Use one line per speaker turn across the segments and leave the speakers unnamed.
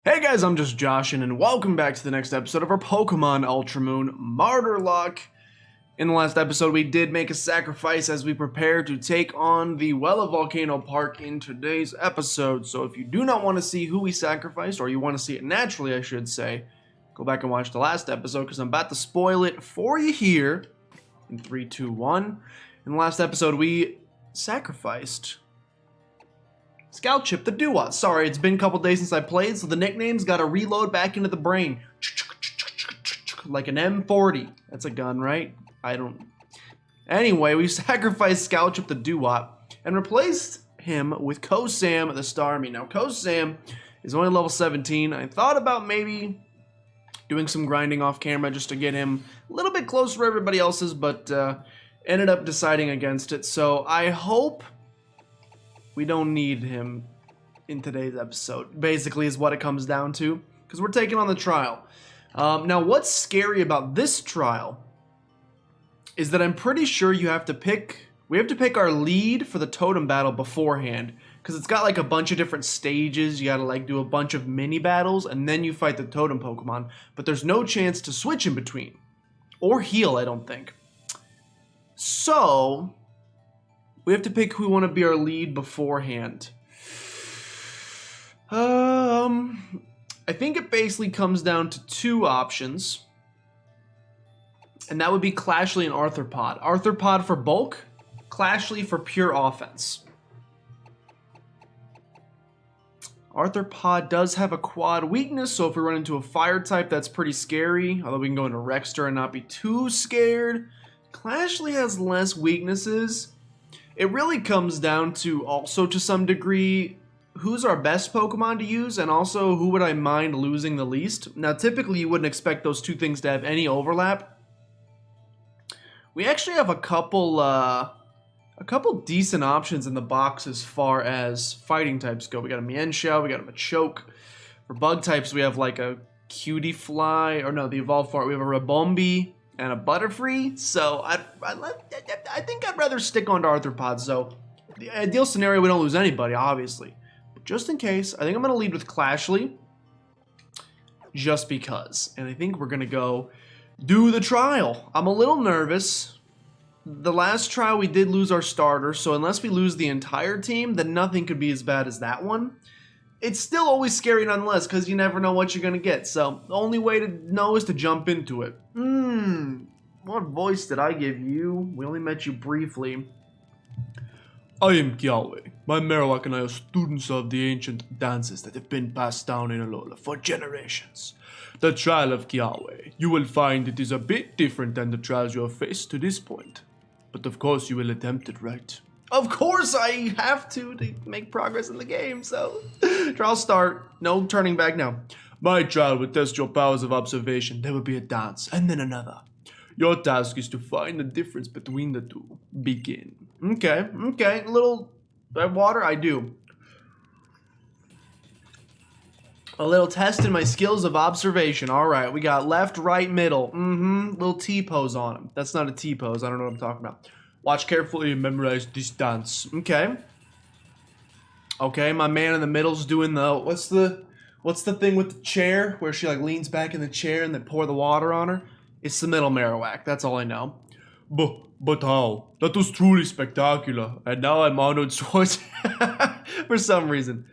Hey guys, I'm just Joshin, and welcome back to the next episode of our Pokemon Ultra Moon Martyrlocke. In the last episode, we did make a sacrifice as we prepare to take on the Wella Volcano Park in today's episode. So if you do not want to see who we sacrificed, or you want to see it naturally, I should say, go back and watch the last episode, because I'm about to spoil it for you here. In 3, 2, 1. In the last episode, we sacrificed Scalchip the Duat. Sorry, it's been a couple days since I played, so the nickname's got to reload back into the brain. Like an M40. That's a gun, right? I don't... Anyway, we sacrificed Scalchip the Duat and replaced him with Kosam the Starmie. Now, Kosam is only level 17. I thought about maybe doing some grinding off camera just to get him a little bit closer to everybody else's, but ended up deciding against it. So I hope we don't need him in today's episode, basically is what it comes down to, because we're taking on the trial. Now, what's scary about this trial is that I'm pretty sure we have to pick our lead for the totem battle beforehand, because it's got like a bunch of different stages. You gotta like do a bunch of mini battles, and then you fight the totem Pokemon, but there's no chance to switch in between, or heal, I don't think. So we have to pick who we want to be our lead beforehand. I think it basically comes down to two options. And that would be Clashly and Arthropod. Arthropod for bulk, Clashly for pure offense. Arthropod does have a quad weakness, so if we run into a fire type, that's pretty scary. Although we can go into Rexter and not be too scared. Clashly has less weaknesses. It really comes down to also, to some degree, who's our best Pokemon to use, and also who would I mind losing the least. Now, typically you wouldn't expect those two things to have any overlap. We actually have a couple decent options in the box as far as fighting types go. We got a Mienshao, we got a Machoke. For bug types, we have like a Cutiefly, or no, the evolved form. We have a Rabombi and a Butterfree, so I think I'd rather stick on to Arthropod. So the ideal scenario, we don't lose anybody, obviously. But just in case, I think I'm going to lead with Clashly, just because. And I think we're going to go do the trial. I'm a little nervous. The last trial, we did lose our starter, so unless we lose the entire team, then nothing could be as bad as that one. It's still always scary nonetheless, because you never know what you're going to get. So the only way to know is to jump into it. What voice did I give you? We only met you briefly.
I am Kiawe. My Marowak and I are students of the ancient dances that have been passed down in Alola for generations. The trial of Kiawe. You will find it is a bit different than the trials you have faced to this point. But of course you will attempt it, right?
Of course I have to make progress in the game, so... Trial start. No turning back now.
My trial will test your powers of observation. There will be a dance, and then another. Your task is to find the difference between the two. Begin.
Okay. A little water? I do. A little test in my skills of observation. Alright, we got left, right, middle. Little T-pose on him. That's not a T-pose. I don't know what I'm talking about.
Watch carefully and memorize this dance.
Okay, my man in the middle's doing the... What's the thing with the chair? Where she like leans back in the chair and then pour the water on her? It's the middle Marowak. That's all I know.
But how? That was truly spectacular. And now I'm honored towards
for some reason.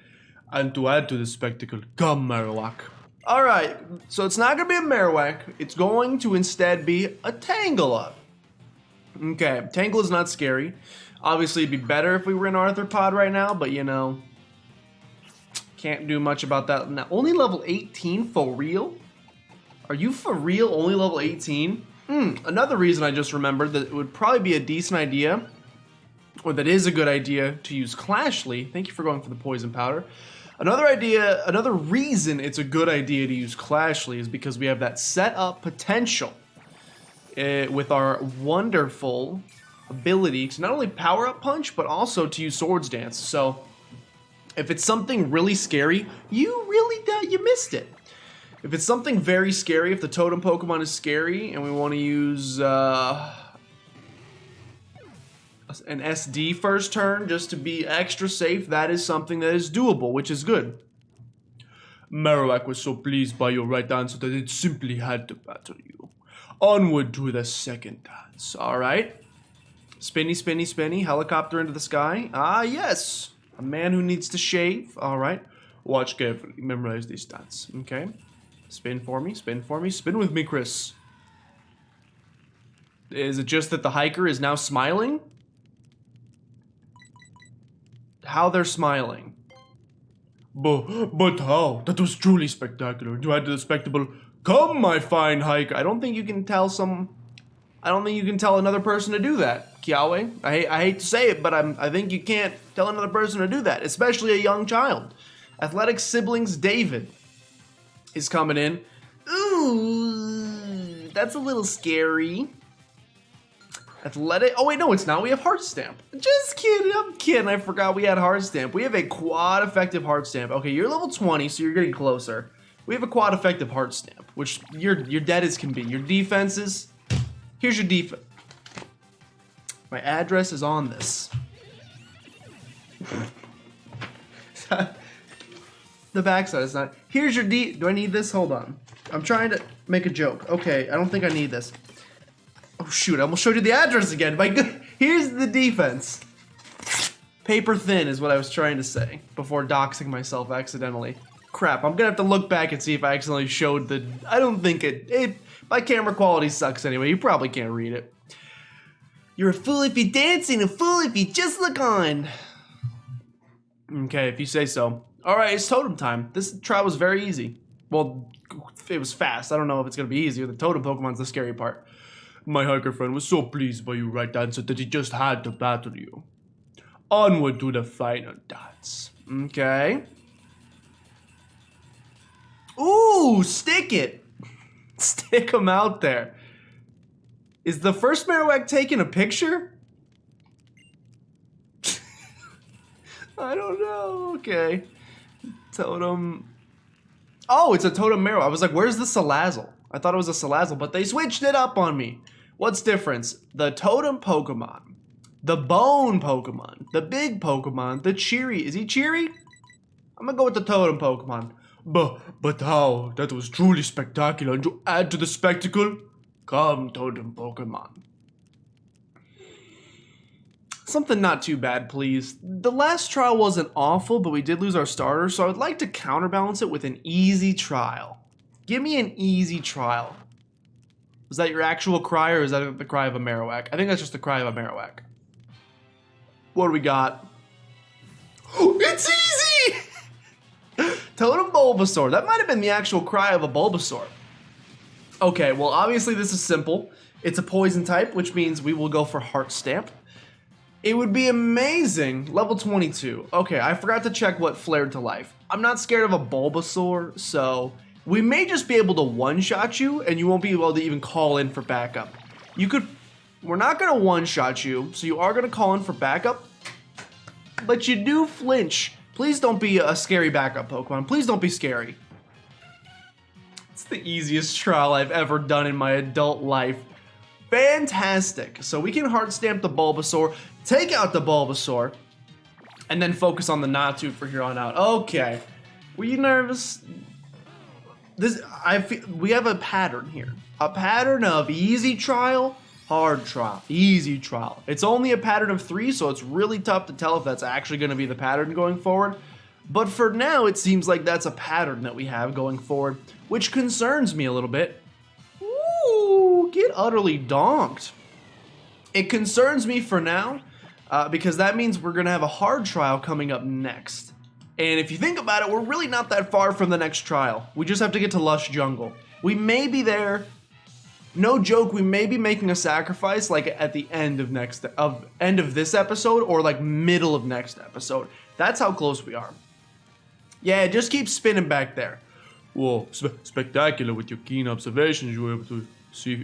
And to add to the spectacle, come Marowak.
Alright, so it's not going to be a Marowak. It's going to instead be a Tangela. Okay, Tangle is not scary. Obviously, it'd be better if we were in Arthropod right now, but you know, can't do much about that. Now, only level 18 for real? Are you for real only level 18? Another reason I just remembered that it would probably be a decent idea, or that is a good idea, to use Clashly. Thank you for going for the poison powder. Another reason it's a good idea to use Clashly is because we have that set up potential with our wonderful ability to not only power up punch, but also to use Swords Dance. So if it's something really scary, you missed it. If it's something very scary, if the totem Pokemon is scary and we want to use an SD first turn just to be extra safe, that is something that is doable, which is good.
Marowak was so pleased by your right answer that it simply had to battle you. Onward to the second dance.
All right. Spinny, spinny, spinny. Helicopter into the sky. Ah, yes. A man who needs to shave. All right.
Watch carefully. Memorize this dance.
Okay. Spin for me. Spin for me. Spin with me, Chris. Is it just that the hiker is now smiling? How they're smiling.
But how? That was truly spectacular. You had the spectacle. Come, my fine hiker.
I don't think you can tell another person to do that, Kiawe. I hate to say it, but I think you can't tell another person to do that, especially a young child. Athletic siblings David is coming in. Ooh, that's a little scary. Athletic. Oh wait, no, it's not. We have Heart Stamp. Just kidding. I'm kidding. I forgot we had Heart Stamp. We have a quad effective Heart Stamp. Okay, you're level 20, so you're getting closer. We have a quad effective Heart Stamp, which you're dead as can be. Your defenses. Here's your defense. My address is on this. The backside is not. Here's your Do I need this? Hold on. I'm trying to make a joke. Okay, I don't think I need this. Oh shoot, I almost showed you the address again. My good. Here's the defense. Paper thin is what I was trying to say before doxing myself accidentally. Crap, I'm gonna have to look back and see if I accidentally showed the. I don't think my camera quality sucks anyway. You probably can't read it. You're a fool if you dance and a fool if you just look on. Okay, if you say so. Alright, it's totem time. This trial was very easy. Well, it was fast. I don't know if it's gonna be easier. The totem Pokemon's the scary part.
My hiker friend was so pleased by your right answer that he just had to battle you. Onward to the final dance.
Okay. Ooh, stick it. Stick him out there. Is the first Marowak taking a picture? I don't know. Okay. Totem. Oh, it's a totem Marowak. I was like, where's the Salazzle? I thought it was a Salazzle, but they switched it up on me. What's difference? The totem Pokemon, the bone Pokemon, the big Pokemon, the cheery. Is he cheery? I'm gonna go with the totem Pokemon.
But how? That was truly spectacular. And to add to the spectacle, come, totem Pokemon.
Something not too bad, please. The last trial wasn't awful, but we did lose our starter, so I would like to counterbalance it with an easy trial. Give me an easy trial. Was that your actual cry, or is that the cry of a Marowak? I think that's just the cry of a Marowak. What do we got? It's easy! Totem Bulbasaur. That might have been the actual cry of a Bulbasaur. Okay, well, obviously this is simple. It's a poison type, which means we will go for Heart Stamp. It would be amazing. Level 22. Okay, I forgot to check what flared to life. I'm not scared of a Bulbasaur, so we may just be able to one-shot you, and you won't be able to even call in for backup. We're not gonna one-shot you, so you are gonna call in for backup, but you do flinch. Please don't be a scary backup Pokemon. Please don't be scary. It's the easiest trial I've ever done in my adult life. Fantastic. So we can Heart Stamp the Bulbasaur, take out the Bulbasaur, and then focus on the Natu for here on out. Okay. Were you nervous? We have a pattern here. A pattern of easy trial, hard trial, easy trial. It's only a pattern of 3, so it's really tough to tell if that's actually going to be the pattern going forward. But for now, it seems like that's a pattern that we have going forward, which concerns me a little bit. Ooh, get utterly donked. It concerns me for now, because that means we're going to have a hard trial coming up next. And if you think about it, we're really not that far from the next trial. We just have to get to Lush Jungle. We may be there. No joke, we may be making a sacrifice like at the end of this episode or like middle of next episode. That's how close we are. Yeah, just keep spinning back there.
Whoa, spectacular with your keen observations. You were able to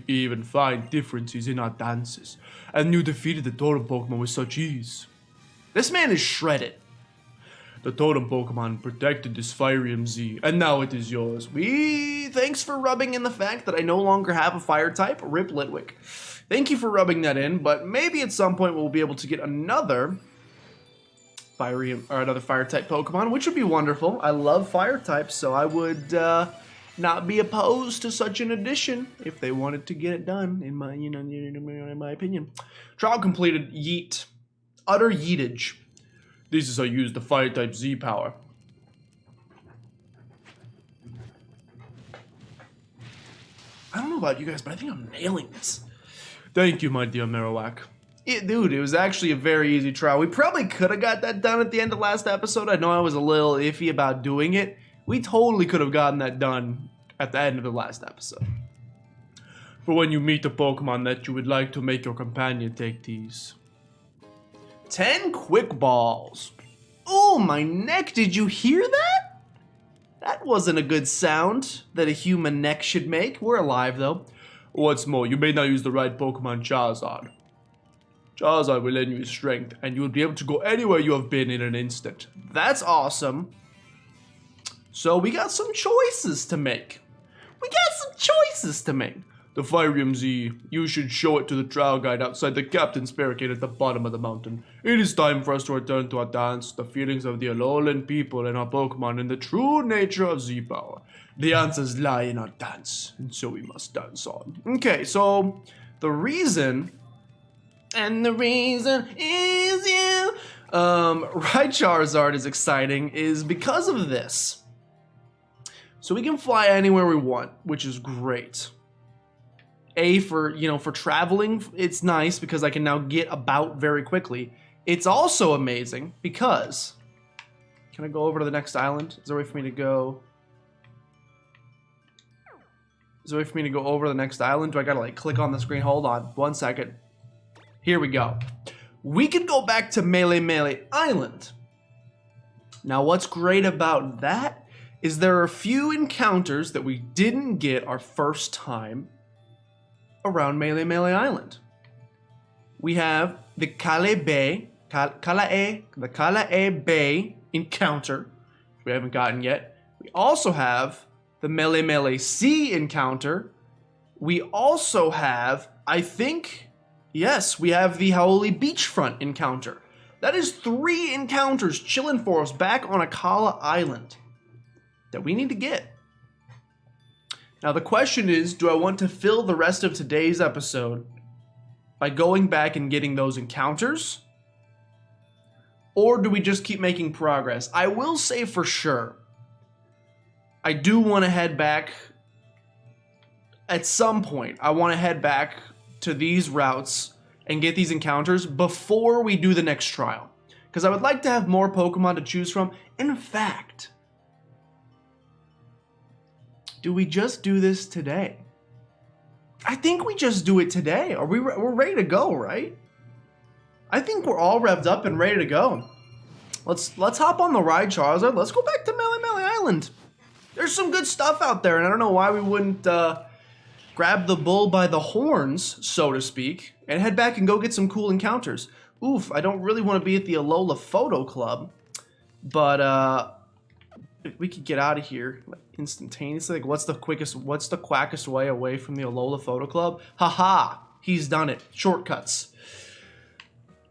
even find differences in our dances. And you defeated the totem Pokemon with such ease.
This man is shredded.
The totem Pokemon protected this Firium Z, and now it is yours.
Thanks for rubbing in the fact that I no longer have a fire type. Rip Litwick. Thank you for rubbing that in, but maybe at some point we'll be able to get another fiery or another fire type Pokemon, which would be wonderful. I love fire types, so I would not be opposed to such an addition if they wanted to get it done. In my opinion, trial completed. Yeet, utter yeetage.
This is how you use the fire type Z power.
I don't know about you guys, but I think I'm nailing this.
Thank you, my dear Marowak.
Dude, it was actually a very easy trial. We probably could have got that done at the end of last episode. I know I was a little iffy about doing it. We totally could have gotten that done at the end of the last episode.
For when you meet a Pokemon that you would like to make your companion, take these.
10 quick balls. Oh, my neck, did you hear that? That wasn't a good sound that a human neck should make. We're alive, though.
What's more, you may not use the right Pokemon Charizard. Charizard will lend you strength, and you will be able to go anywhere you have been in an instant.
That's awesome. So we got some choices to make.
The Firium Z, you should show it to the trial guide outside the captain's barricade at the bottom of the mountain. It is time for us to return to our dance, the feelings of the Alolan people and our Pokemon, and the true nature of Z-Power. The answers lie in our dance, and so we must dance on.
Okay, so the reason... And the reason is you. Right Charizard is exciting is because of this. So we can fly anywhere we want, which is great. For traveling, it's nice because I can now get about very quickly. It's also amazing because... Can I go over to the next island? Is there a way for me to go... Is there a way for me to go over to the next island? Do I gotta like click on the screen? Hold on, 1 second. Here we go. We can go back to Melimeli Island. Now, what's great about that is there are a few encounters that we didn't get our first time around Melimeli Island. We have the Kalae Bay encounter, which we haven't gotten yet. We also have the Melimeli Sea encounter. We also have, I think... Yes, we have the Howdy Beachfront encounter. That is 3 encounters chilling for us back on Akala Island that we need to get. Now the question is, do I want to fill the rest of today's episode by going back and getting those encounters? Or do we just keep making progress? I will say for sure, I do want to head back at some point. I want to head back to these routes and get these encounters before we do the next trial. Because I would like to have more Pokemon to choose from. In fact, do we just do this today? I think we just do it today. We're ready to go, right? I think we're all revved up and ready to go. Let's hop on the ride, Charizard. Let's go back to Melimeli Island. There's some good stuff out there, and I don't know why we wouldn't grab the bull by the horns, so to speak, and head back and go get some cool encounters. Oof, I don't really want to be at the Alola Photo Club, but if we could get out of here like, instantaneously, like what's the quackest way away from the Alola Photo Club? Haha, he's done it. Shortcuts.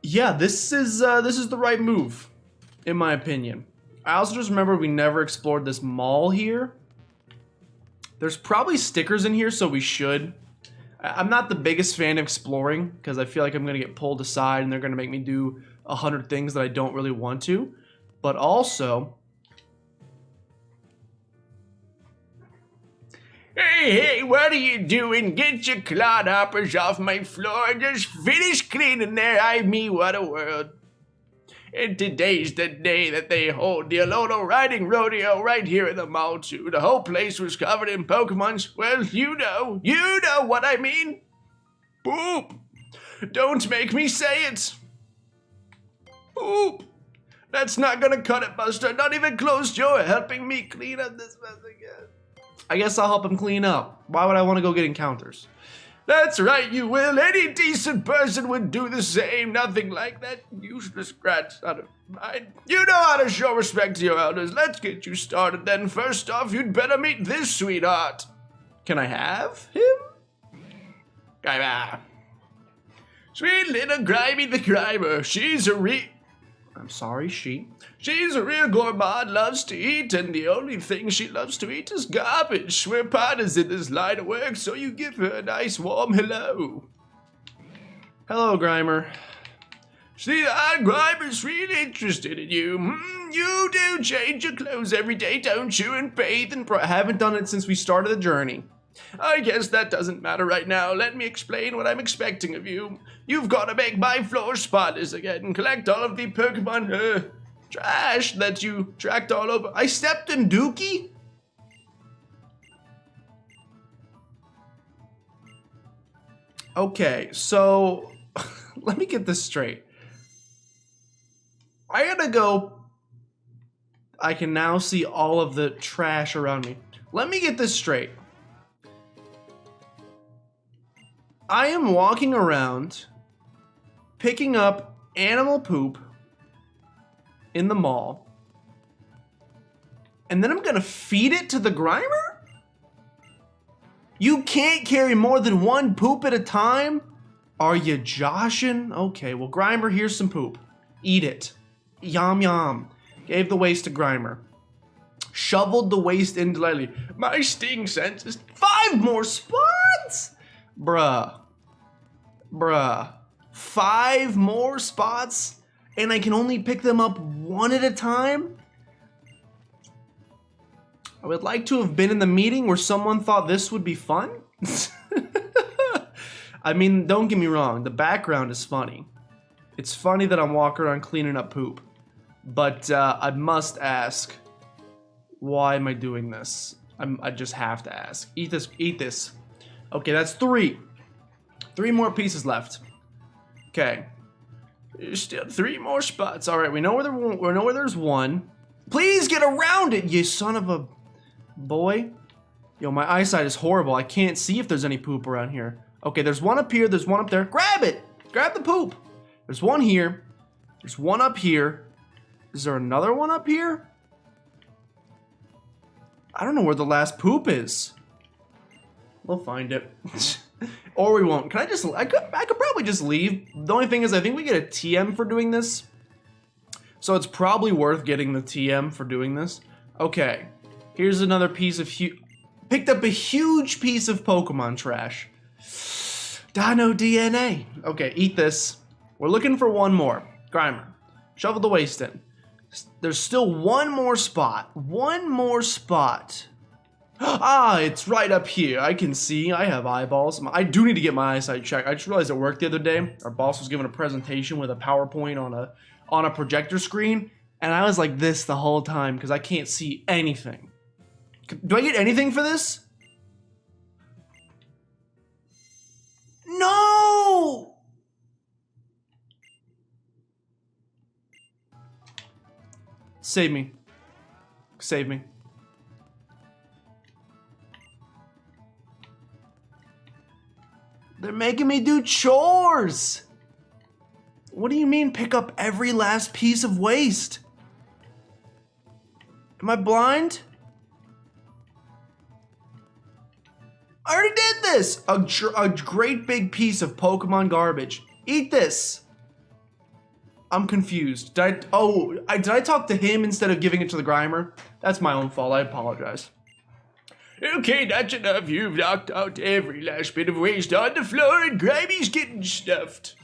Yeah, this is the right move, in my opinion. I also just remember we never explored this mall here. There's probably stickers in here, so we should. I'm not the biggest fan of exploring because I feel like I'm going to get pulled aside and they're going to make me do 100 things that I don't really want to. But also...
Hey, what are you doing? Get your clodhoppers off my floor. Just finish cleaning there. What a world. And today's the day that they hold the Alola Riding Rodeo right here in the mall, too. The whole place was covered in Pokemons. Well, you know what I mean. Boop. Don't make me say it. Boop. That's not gonna cut it, Buster. Not even close. You're helping me clean up this mess again.
I guess I'll help him clean up. Why would I want to go get encounters?
That's right, you will. Any decent person would do the same. Nothing like that useless grat out of mind. You know how to show respect to your elders. Let's get you started then. First off, you'd better meet this sweetheart.
Can I have him?
Grimer. Sweet little Grimy the Grimer. She's a
I'm sorry, she.
She's a real gourmand, loves to eat, and the only thing she loves to eat is garbage. We're partners in this line of work, so you give her a nice warm hello.
Hello, Grimer.
See that? Grimer's really interested in you. You do change your clothes every day, don't you? And bathe and
I haven't done it since we started the journey.
I guess that doesn't matter right now. Let me explain what I'm expecting of you. You've got to make my floor spotless again. Collect all of the Pokemon trash that you tracked all over.
I stepped in Dookie? Okay, so let me get this straight. I gotta go. I can now see all of the trash around me. Let me get this straight. I am walking around picking up animal poop in the mall, and then I'm gonna feed it to the Grimer? You can't carry more than one poop at a time? Are you joshing? Okay, well, Grimer, here's some poop. Eat it. Yum yum. Gave the waste to Grimer. Shoveled the waste in delightedly.
My sting sense is
5 more spots? Bruh. 5 more spots? And I can only pick them up one at a time? I would like to have been in the meeting where someone thought this would be fun. I mean, don't get me wrong, the background is funny. It's funny that I'm walking around cleaning up poop. But I must ask, why am I doing this? I just have to ask. Eat this, eat this. Okay, that's 3. 3 more pieces left. Okay.
There's still 3 more spots.
All right, we know where there's 1. Please get around it, you son of a boy. Yo, my eyesight is horrible. I can't see if there's any poop around here. Okay, there's 1 up here. There's 1 up there. Grab it. Grab the poop. There's 1 here. There's 1 up here. Is there another one up here? I don't know where the last poop is. We'll find it. Or we won't. Can I just... I could probably just leave. The only thing is I think we get a TM for doing this. So it's probably worth getting the TM for doing this. Okay. Here's another piece of... Picked up a huge piece of Pokemon trash. Dino DNA. Okay, eat this. We're looking for 1 more. Grimer. Shovel the waste in. There's still 1 more spot. 1 more spot. Ah, it's right up here. I can see. I have eyeballs. I do need to get my eyesight checked. I just realized at work the other day, our boss was giving a presentation with a PowerPoint on a projector screen, and I was like this the whole time because I can't see anything. Do I get anything for this? No! Save me. Save me. They're making me do chores! What do you mean pick up every last piece of waste? Am I blind? I already did this! A great big piece of Pokemon garbage. Eat this! I'm confused. Did I talk to him instead of giving it to the Grimer? That's my own fault. I apologize.
Okay, that's enough. You've knocked out every last bit of waste on the floor, and Grimey's getting stuffed.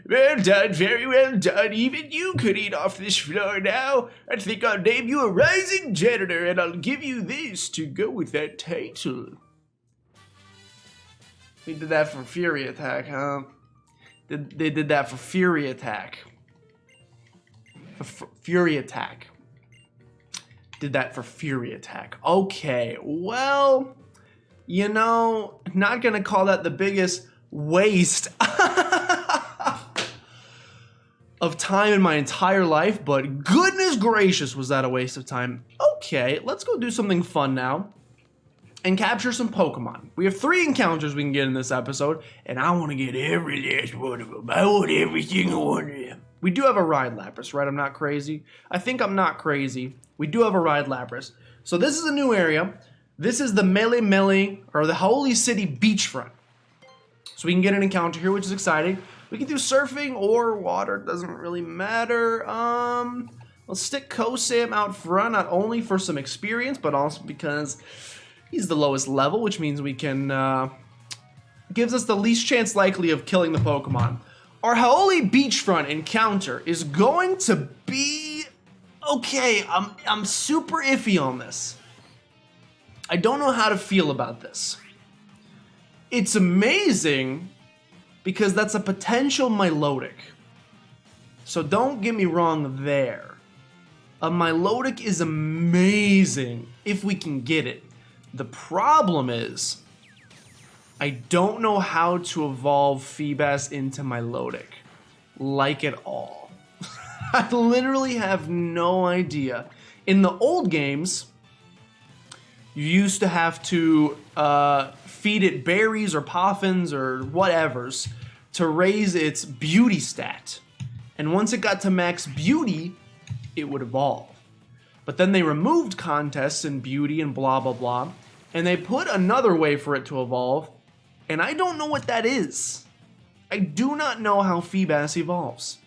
Well done, very well done. Even you could eat off this floor now. I think I'll name you a rising janitor, and I'll give you this to go with that title.
We did that for Fury Attack, huh? They did that for Fury Attack. Fury Attack. Did that for Fury Attack. Okay, well, you know, not gonna call that the biggest waste of time in my entire life, but goodness gracious, was that a waste of time. Okay, let's go do something fun now and capture some Pokemon. We have 3 encounters we can get in this episode, and I want to get every last one of them. I want every single one of them. We do have a Ride Lapras, right? I'm not crazy. I think I'm not crazy. We do have a Ride Lapras. So this is a new area. This is the Melimeli, or the Holy City Beachfront. So we can get an encounter here, which is exciting. We can do surfing or water, doesn't really matter. Let's stick Kosam out front, not only for some experience, but also because he's the lowest level, which means we can, gives us the least chance likely of killing the Pokemon. Our Howdy Beachfront encounter is going to be, okay, I'm super iffy on this. I don't know how to feel about this. It's amazing because that's a potential Milotic. So don't get me wrong there. A Milotic is amazing if we can get it. The problem is, I don't know how to evolve Phoebus into Milotic. Like at all. I literally have no idea. In the old games, you used to have to feed it berries or poffins or whatevers to raise its beauty stat. And once it got to max beauty, it would evolve. But then they removed contests and beauty and blah blah blah, and they put another way for it to evolve, and I don't know what that is. I do not know how Phoebus evolves.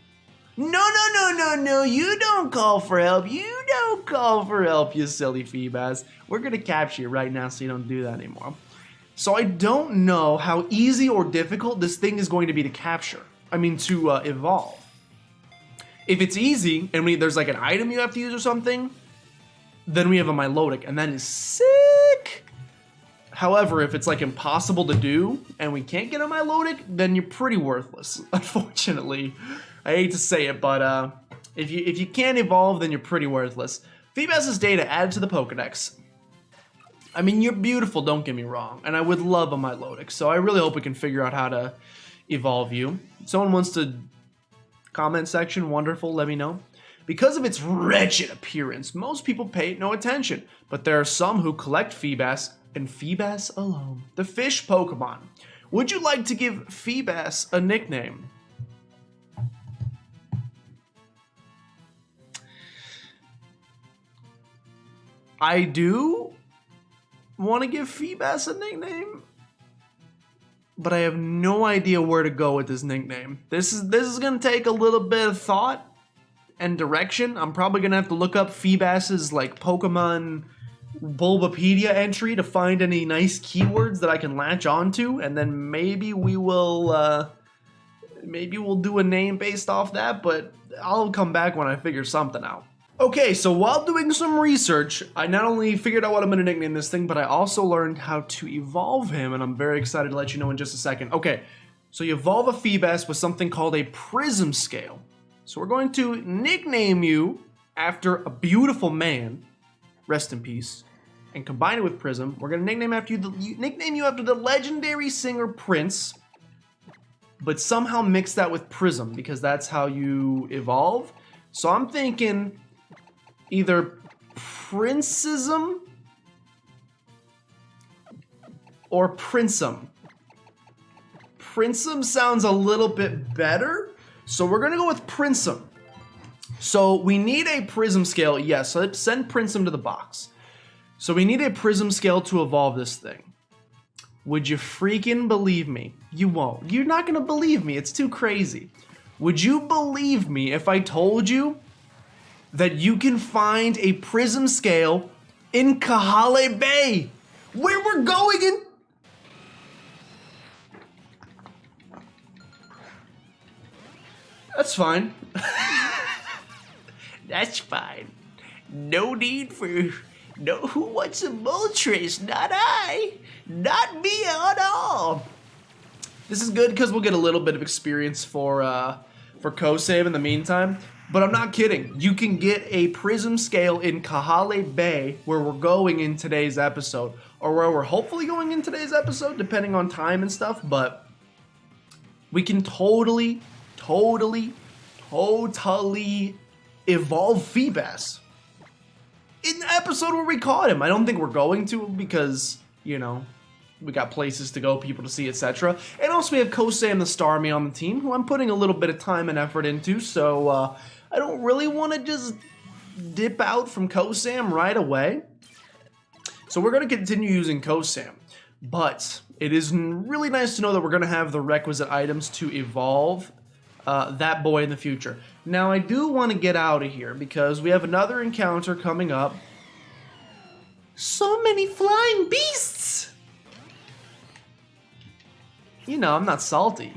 No, you don't call for help. You don't call for help, you silly Phoebus. We're gonna capture you right now so you don't do that anymore. So I don't know how easy or difficult this thing is going to be to capture. I mean, to evolve. If it's easy, and there's like an item you have to use or something, then we have a Milotic, and that is sick! However, if it's like impossible to do, and we can't get a Milotic, then you're pretty worthless, unfortunately. I hate to say it, but if you can't evolve, then you're pretty worthless. Phoebus's data added to the Pokedex. I mean, you're beautiful, don't get me wrong, and I would love a Milotic, so I really hope we can figure out how to evolve you. Someone wants to comment section, wonderful, let me know. Because of its wretched appearance, most people pay it no attention, but there are some who collect Phoebus, and Phoebus alone. The fish Pokemon. Would you like to give Phoebus a nickname? I do want to give Phoebus a nickname, but I have no idea where to go with this nickname. This is gonna take a little bit of thought and direction. I'm probably gonna have to look up Phoebus's like Pokemon Bulbapedia entry to find any nice keywords that I can latch onto, and then maybe we'll do a name based off that, but I'll come back when I figure something out. Okay, so while doing some research, I not only figured out what I'm going to nickname this thing, but I also learned how to evolve him, and I'm very excited to let you know in just a second. Okay, so you evolve a Phoebus with something called a Prism Scale. So we're going to nickname you after a beautiful man, rest in peace, and combine it with Prism. We're going to nickname you after the legendary singer Prince, but somehow mix that with Prism, because that's how you evolve. So I'm thinking either Princesm or Princem. Princem sounds a little bit better, so we're gonna go with Princem. So we need a Prism Scale, yes, so let's send Princem to the box. So we need a Prism Scale to evolve this thing. Would you freaking believe me? You won't. You're not gonna believe me, it's too crazy. Would you believe me if I told you that you can find a Prism Scale in Kiawe Bay, where we're going in? That's fine. That's fine. No need for... No, who wants a Moltres? Not I. Not me at all. This is good because we'll get a little bit of experience for Kosam in the meantime. But I'm not kidding. You can get a Prism Scale in Kiawe Bay, where we're going in today's episode, or where we're hopefully going in today's episode, depending on time and stuff. But we can totally evolve Phoebus in the episode where we caught him. I don't think we're going to, because, you know, we got places to go, people to see, etc. And also we have Kosam the Starmie on the team, who I'm putting a little bit of time and effort into, so I don't really want to just dip out from Kosam right away. So we're going to continue using Kosam. But it is really nice to know that we're going to have the requisite items to evolve that boy in the future. Now, I do want to get out of here because we have another encounter coming up. So many flying beasts! You know, I'm not salty.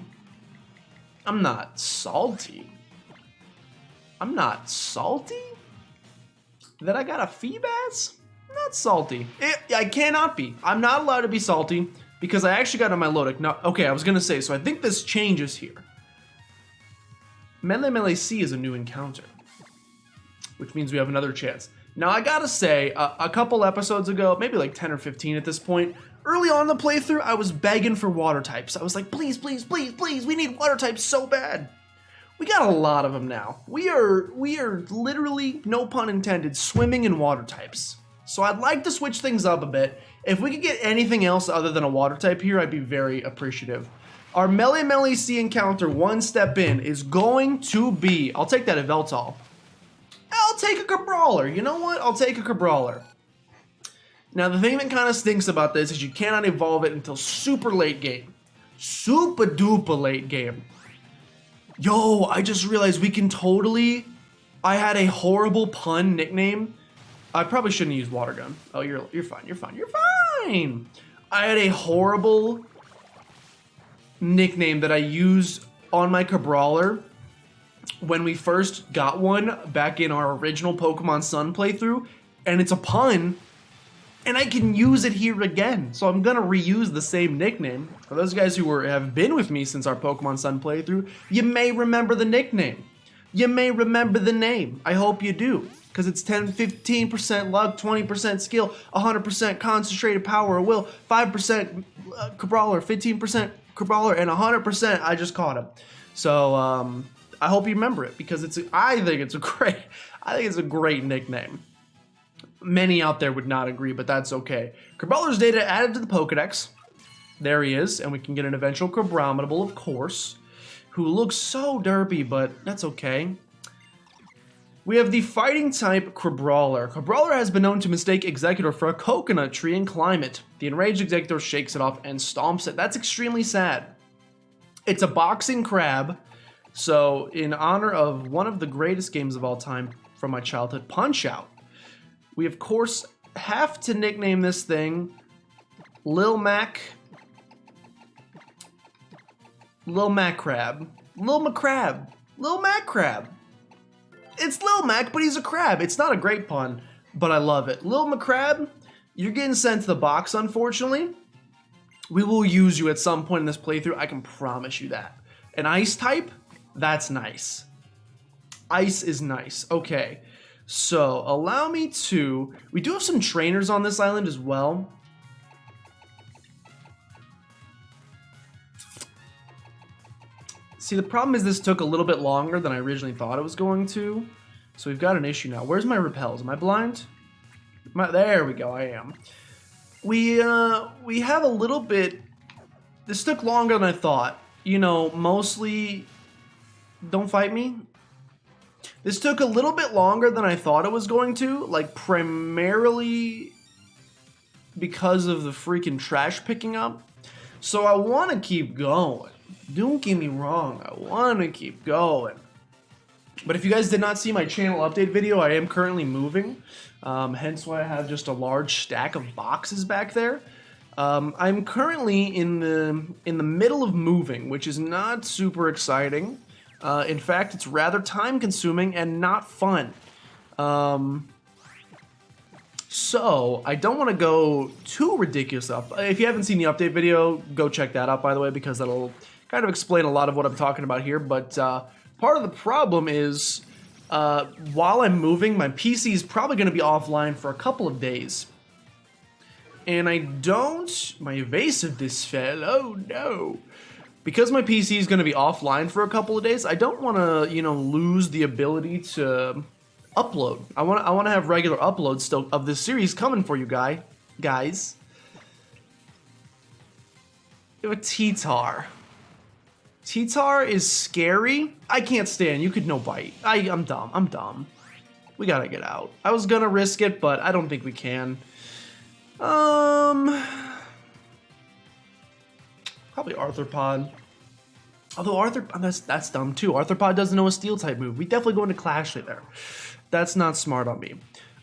I'm not salty. I'm not salty? That I got a Phoebus? Not salty. I cannot be. I'm not allowed to be salty because I actually got on my Melimeli. Now, okay, I was going to say, so I think this changes here. Melimeli Sea is a new encounter, which means we have another chance. Now, I gotta say, a couple episodes ago, maybe like 10 or 15 at this point, early on in the playthrough, I was begging for water types. I was like, please, please, please, please, we need water types so bad. We got a lot of them now. We are literally, no pun intended, swimming in water types. So I'd like to switch things up a bit. If we could get anything else other than a water type here, I'd be very appreciative. Our Melimeli Sea encounter, one step in, is going to be... I'll take that Yveltal. I'll take a Cabrawler. You know what? I'll take a Cabrawler. Now, the thing that kind of stinks about this is you cannot evolve it until super late game. Super duper late game. Yo, I just realized we can totally... I had a horrible pun nickname. I probably shouldn't use water gun. Oh, you're fine. You're fine. You're fine. I had a horrible nickname that I used on my Cabrawler when we first got one back in our original Pokemon Sun playthrough, and it's a pun, and I can use it here again. So I'm gonna reuse the same nickname. For those guys who have been with me since our Pokemon Sun playthrough, you may remember the nickname. You may remember the name. I hope you do. Because it's 15% luck, 20% skill, 100% concentrated power of will, 5% Cabrawler, 15% Cabrawler, and 100% I just caught him. So I hope you remember it because I think it's a great nickname. Many out there would not agree, but that's okay. Cabrawler's data added to the Pokedex. There he is, and we can get an eventual Cabrominable, of course, who looks so derpy, but that's okay. We have the fighting type Cabrawler. Cabrawler has been known to mistake Executor for a coconut tree and climb it. The enraged Executor shakes it off and stomps it. That's extremely sad. It's a boxing crab. So in honor of one of the greatest games of all time from my childhood, Punch-Out!, we of course have to nickname this thing Lil Mac Crab. Lil Mac Crab. It's Lil Mac, but he's a crab. It's not a great pun, but I love it. Lil McCrab, you're getting sent to the box, unfortunately. We will use you at some point in this playthrough, I can promise you that. An ice type? That's nice. Ice is nice. Okay, so allow me to... We do have some trainers on this island as well. See, the problem is this took a little bit longer than I originally thought it was going to. So we've got an issue now. Where's my repels? Am I blind? There we go, I am. We have a little bit... This took longer than I thought. You know, mostly... Don't fight me. This took a little bit longer than I thought it was going to. Like, primarily because of the freaking trash picking up. So I want to keep going. Don't get me wrong, I want to keep going. But if you guys did not see my channel update video, I am currently moving. Hence why I have just a large stack of boxes back there. I'm currently in the middle of moving, which is not super exciting. In fact, it's rather time consuming and not fun. So, I don't want to go too ridiculous up. If you haven't seen the update video, go check that out, by the way, because that'll kind of explain a lot of what I'm talking about here. But part of the problem is, while I'm moving, my PC is probably going to be offline for a couple of days. And my evasiveness fell, oh no. Because my PC is going to be offline for a couple of days, I don't want to, you know, lose the ability to upload. I want to have regular uploads still of this series coming for you guys. You have a T-Tar. T-Tar is scary. I can't stand. You could no bite. I'm dumb. We gotta get out. I was gonna risk it, but I don't think we can. Probably Arthropod. Although that's dumb too. Arthropod doesn't know a steel type move. We definitely go into Clashly there. That's not smart on me.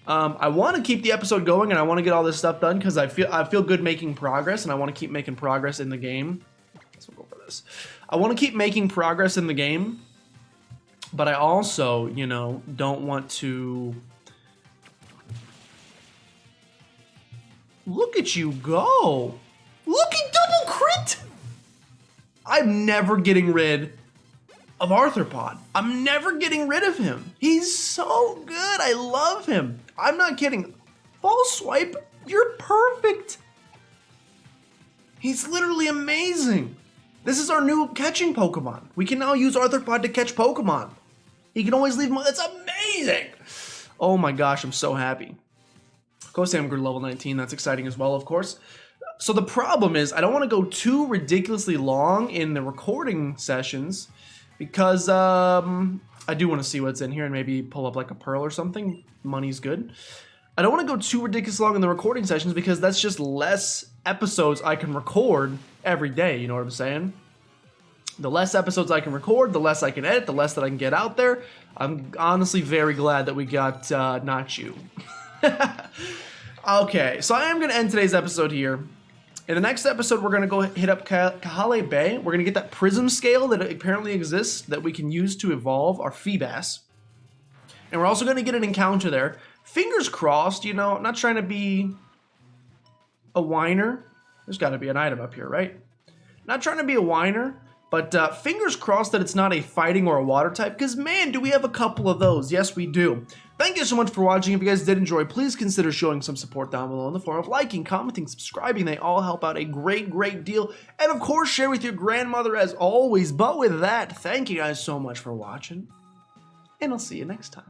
I want to keep the episode going and I want to get all this stuff done because I feel good making progress and I want to keep making progress in the game. So we'll go for this. I want to keep making progress in the game, but I also, you know, don't want to. Look at you go! Look at double crit! I'm never getting rid of Arthropod. I'm never getting rid of him. He's so good. I love him. I'm not kidding. False Swipe, you're perfect. He's literally amazing. This is our new catching Pokemon. We can now use Arthropod to catch Pokemon. He can always leave him. That's amazing. Oh my gosh, I'm so happy. Ghost Amber level 19. That's exciting as well, of course. So the problem is I don't want to go too ridiculously long in the recording sessions because I do want to see what's in here and maybe pull up like a pearl or something. Money's good. I don't want to go too ridiculously long in the recording sessions because that's just less episodes I can record every day. You know what I'm saying? The less episodes I can record, the less I can edit, the less that I can get out there. I'm honestly very glad that we got not you. Okay, so I am going to end today's episode here. In the next episode, we're going to go hit up Kahale Bay. We're going to get that Prism Scale that apparently exists that we can use to evolve our Phoebus. And we're also going to get an encounter there. Fingers crossed, you know, I'm not trying to be a whiner. There's got to be an item up here, right? Not trying to be a whiner, but fingers crossed that it's not a fighting or a water type, because man, do we have a couple of those. Yes, we do. Thank you so much for watching. If you guys did enjoy, please consider showing some support down below in the form of liking, commenting, subscribing. They all help out a great deal. And of course, share with your grandmother as always. But with that, thank you guys so much for watching, and I'll see you next time.